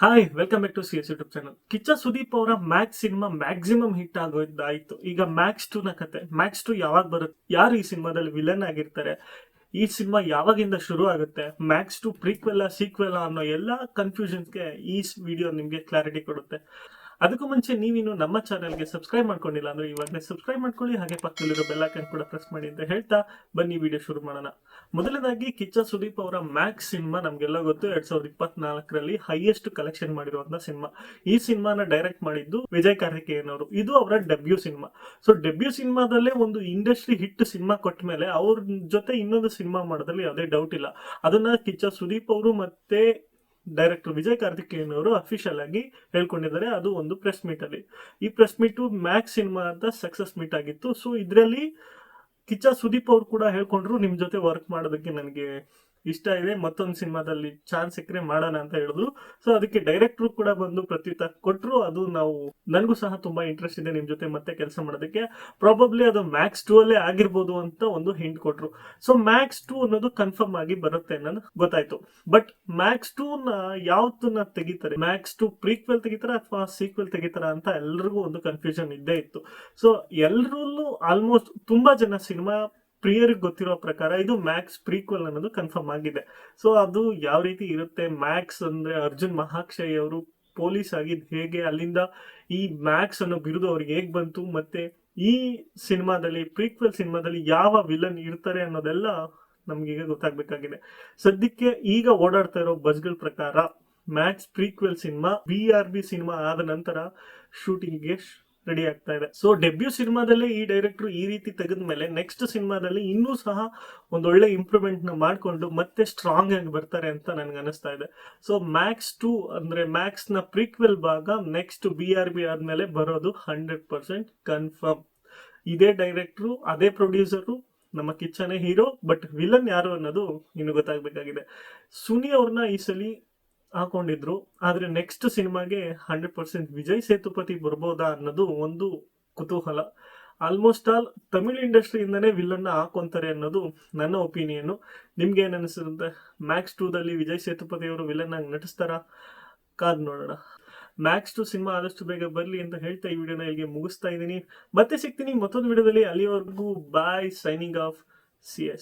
Hi welcome back to CS YouTube channel. Kiccha Sudeep ಅವರ Max cinema maximum hit ಆಗೋದಾಯ್ತು. ಈಗ Max 2 ನ ಕತೆ. ಮ್ಯಾಕ್ಸ್ 2 ಯಾವಾಗ ಬರುತ್ತೆ, ಯಾರು ಈ ಸಿನಿಮಾದಲ್ಲಿ ವಿಲನ್ ಆಗಿರ್ತಾರೆ, ಈ ಸಿನಿಮಾ ಯಾವಾಗಿಂದ ಶುರು ಆಗುತ್ತೆ, ಮ್ಯಾಕ್ಸ್ 2 ಪ್ರೀಕ್ವೆಲ್ಲ ಸೀಕ್ವೆಲ್ಲ ಅನ್ನೋ ಎಲ್ಲ ಕನ್ಫ್ಯೂಷನ್ಸ್ಗೆ ಈ ವಿಡಿಯೋ ನಿಮಗೆ ಕ್ಲಾರಿಟಿ ಕೊಡುತ್ತೆ. ಅದಕ್ಕೂ ಮುಂಚೆ ನೀವಿನ್ನು ನಮ್ಮ ಚಾನಲ್ಗೆ ಸಬ್ಸ್ಕ್ರೈಬ್ ಮಾಡ್ಕೊಂಡಿಲ್ಲ ಅಂದ್ರೆ ಇವಾಗಲೇ ಸಬ್ಸ್ಕ್ರೈಬ್ ಮಾಡ್ಕೊಳ್ಳಿ, ಹಾಗೆ ಪಕ್ಕದಲ್ಲಿರೋ ಬೆಲ್ ಐಕಾನ್ ಕೂಡ ಪ್ರೆಸ್ ಮಾಡಿ ಅಂತ ಹೇಳ್ತಾ ಬನ್ನಿ ವಿಡಿಯೋ ಶುರು ಮಾಡೋಣ. ಮೊದಲನೇದಾಗಿ ಕಿಚ್ಚ ಸುದೀಪ್ ಅವರ ಮ್ಯಾಕ್ಸ್ ಸಿನಿಮಾ ನಮ್ಗೆಲ್ಲ ಗೊತ್ತು, 2024ರಲ್ಲಿ ಹೈಯೆಸ್ಟ್ ಕಲೆಕ್ಷನ್ ಮಾಡಿರುವಂತಹ ಸಿನಿಮಾ. ಈ ಸಿನಿಮಾನ ಡೈರೆಕ್ಟ್ ಮಾಡಿದ್ದು ವಿಜಯ್ ಕಾರ್ತಿಕೇಯನ್ ಅವರು. ಇದು ಅವರ ಡೆಬ್ಯೂ ಸಿನಿಮಾ. ಸೊ ಡೆಬ್ಯೂ ಸಿನಿಮಾದಲ್ಲೇ ಒಂದು ಇಂಡಸ್ಟ್ರಿ ಹಿಟ್ ಸಿನಿಮಾ ಕೊಟ್ಟ ಮೇಲೆ ಅವ್ರ ಜೊತೆ ಇನ್ನೊಂದು ಸಿನಿಮಾ ಮಾಡೋದ್ರಲ್ಲಿ ಯಾವುದೇ ಡೌಟ್ ಇಲ್ಲ. ಅದನ್ನ ಕಿಚ್ಚ ಸುದೀಪ್ ಅವರು ಮತ್ತೆ ಡೈರೆಕ್ಟರ್ ವಿಜಯ್ ಕಾರ್ತಿಕೇಯನ್ ಅವರು ಅಫಿಷಿಯಲ್ ಆಗಿ ಹೇಳ್ಕೊಂಡಿದ್ದಾರೆ. ಅದು ಒಂದು ಪ್ರೆಸ್ ಮೀಟ್ ಅಲ್ಲಿ. ಈ ಪ್ರೆಸ್ ಮೀಟ್ ಮ್ಯಾಕ್ಸ್ ಸಿನಿಮಾ ಅಂತ ಸಕ್ಸಸ್ ಮೀಟ್ ಆಗಿತ್ತು. ಸೊ ಇದರಲ್ಲಿ ಕಿಚ್ಚ ಸುದೀಪ್ ಅವ್ರು ಕೂಡ ಹೇಳ್ಕೊಂಡ್ರು, ನಿಮ್ ಜೊತೆ ವರ್ಕ್ ಮಾಡೋದಕ್ಕೆ ನನಗೆ ಇಷ್ಟ ಇದೆ, ಮತ್ತೊಂದು ಸಿನಿಮಾದಲ್ಲಿ ಚಾನ್ಸ್ ಸಿಕ್ಕರೆ ಮಾಡೋಣ ಅಂತ ಹೇಳಿದ್ರು. ಸೊ ಅದಕ್ಕೆ ಡೈರೆಕ್ಟ್ರು ಕೂಡ ಬಂದು ಪ್ರತ್ಯುತ್ತರ ಕೊಟ್ರು. ಅದು ನಾವು ನನಗೂ ಸಹ ತುಂಬಾ ಇಂಟ್ರೆಸ್ಟ್ ಇದೆ ನಿಮ್ ಜೊತೆ ಮತ್ತೆ ಕೆಲಸ ಮಾಡೋದಕ್ಕೆ, ಪ್ರಾಬಬ್ಲಿ ಅದು ಮ್ಯಾಕ್ಸ್ 2 ಅಲ್ಲೇ ಆಗಿರ್ಬೋದು ಅಂತ ಒಂದು ಹಿಂಟ್ ಕೊಟ್ರು. ಸೊ ಮ್ಯಾಕ್ಸ್ 2 ಅನ್ನೋದು ಕನ್ಫರ್ಮ್ ಆಗಿ ಬರುತ್ತೆ ಅನ್ನೋದು ಗೊತ್ತಾಯ್ತು. ಬಟ್ ಮ್ಯಾಕ್ಸ್ 2 ನ ಯಾವತ್ತನ್ನ ತೆಗಿತಾರೆ, ಮ್ಯಾಕ್ಸ್ 2 ಪ್ರೀಕ್ವೆಲ್ ತೆಗಿತಾರ ಅಥವಾ ಸೀಕ್ವೆಲ್ ತೆಗಿತಾರ ಅಂತ ಎಲ್ರಿಗೂ ಒಂದು ಕನ್ಫ್ಯೂಷನ್ ಇದ್ದೇ ಇತ್ತು. ಸೊ ಎಲ್ಲರಲ್ಲೂ ಆಲ್ಮೋಸ್ಟ್ ತುಂಬಾ ಜನ ಸಿನಿಮಾ ಪ್ರಿಯರಿಗೆ ಗೊತ್ತಿರೋ ಪ್ರಕಾರ ಇದು ಮ್ಯಾಕ್ಸ್ ಪ್ರೀಕ್ವೆಲ್ ಅನ್ನೋದು ಕನ್ಫರ್ಮ್ ಆಗಿದೆ. ಸೊ ಅದು ಯಾವ ರೀತಿ ಇರುತ್ತೆ, ಮ್ಯಾಕ್ಸ್ ಅಂದ್ರೆ ಅರ್ಜುನ್ ಮಹಾಕ್ಷಯ್ ಅವರು ಪೊಲೀಸ್ ಆಗಿದ್ ಹೇಗೆ, ಅಲ್ಲಿಂದ ಈ ಮ್ಯಾಕ್ಸ್ ಅನ್ನೋ ಬಿರುದು ಅವ್ರಿಗೆ ಹೇಗ್ ಬಂತು, ಮತ್ತೆ ಈ ಸಿನಿಮಾದಲ್ಲಿ ಪ್ರೀಕ್ವೆಲ್ ಸಿನಿಮಾದಲ್ಲಿ ಯಾವ ವಿಲನ್ ಇರ್ತಾರೆ ಅನ್ನೋದೆಲ್ಲ ನಮ್ಗೀಗ ಗೊತ್ತಾಗ್ಬೇಕಾಗಿದೆ. ಸದ್ಯಕ್ಕೆ ಈಗ ಓಡಾಡ್ತಾ ಇರೋ ಬಸ್ಗಳ ಪ್ರಕಾರ Max prequel cinema BRB cinema ಆದ ನಂತರ ಶೂಟಿಂಗ್ಗೆ ರೆಡಿ ಆಗ್ತಾ ಇದೆ. ಸೊ ಡೆಬ್ಯೂ ಸಿನಿಮಾದಲ್ಲೇ ಈ ಡೈರೆಕ್ಟರ್ ಈ ರೀತಿ ತೆಗೆದ್ಮೇಲೆ ನೆಕ್ಸ್ಟ್ ಸಿನಿಮಾದಲ್ಲಿ ಇನ್ನೂ ಸಹ ಒಂದೊಳ್ಳೆ ಇಂಪ್ರೂವ್ಮೆಂಟ್ ನ ಮಾಡ್ಕೊಂಡು ಮತ್ತೆ ಸ್ಟ್ರಾಂಗ್ ಆಗಿ ಬರ್ತಾರೆ ಅಂತ ನನ್ಗೆ ಅನಿಸ್ತಾ ಇದೆ. ಸೊ ಮ್ಯಾಕ್ಸ್ 2 ಅಂದ್ರೆ ಮ್ಯಾಕ್ಸ್ ನ ಪ್ರೀಕ್ವೆಲ್ ಭಾಗ ನೆಕ್ಸ್ಟ್ BRB ಆದ್ಮೇಲೆ ಬರೋದು 100% ಕನ್ಫರ್ಮ್. ಇದೇ ಡೈರೆಕ್ಟ್ರು, ಅದೇ ಪ್ರೊಡ್ಯೂಸರು, ನಮ್ಮ ಕಿಚ್ಚನೇ ಹೀರೋ. ಬಟ್ ವಿಲನ್ ಯಾರು ಅನ್ನೋದು ಇನ್ನು ಗೊತ್ತಾಗ್ಬೇಕಾಗಿದೆ. ಸುನಿ ಅವ್ರನ್ನ ಈ ಸಲಿ ಹಾಕೊಂಡಿದ್ರು, ಆದ್ರೆ ನೆಕ್ಸ್ಟ್ ಸಿನಿಮಾಗೆ 100% ವಿಜಯ್ ಸೇತುಪತಿ ಬರ್ಬೋದಾ ಅನ್ನೋದು ಒಂದು ಕುತೂಹಲ. ಆಲ್ಮೋಸ್ಟ್ ಆಲ್ ತಮಿಳ್ ಇಂಡಸ್ಟ್ರಿಯಿಂದನೇ ವಿಲನ್ನ ಹಾಕೊಂತಾರೆ ಅನ್ನೋದು ನನ್ನ ಒಪಿನಿಯನ್. ನಿಮ್ಗೆ ಏನ್ ಅನಿಸುತ್ತೆ? ಮ್ಯಾಕ್ಸ್ 2 ದಲ್ಲಿ ವಿಜಯ್ ಸೇತುಪತಿ ಅವರು ವಿಲನ್ ಆಗಿ ನಟಿಸ್ತಾರ? ಕಾದ್ ನೋಡೋಣ. ಮ್ಯಾಕ್ಸ್ 2 ಸಿನಿಮಾ ಆದಷ್ಟು ಬೇಗ ಬರ್ಲಿ ಅಂತ ಹೇಳ್ತಾ ಈ ವಿಡಿಯೋನ ಇಲ್ಲಿಗೆ ಮುಗಿಸ್ತಾ ಇದ್ದೀನಿ. ಮತ್ತೆ ಸಿಗ್ತೀನಿ ಮತ್ತೊಂದು ವಿಡಿಯೋದಲ್ಲಿ. ಅಲ್ಲಿವರೆಗೂ ಬಾಯ್, ಸೈನಿಂಗ್ ಆಫ್, CS.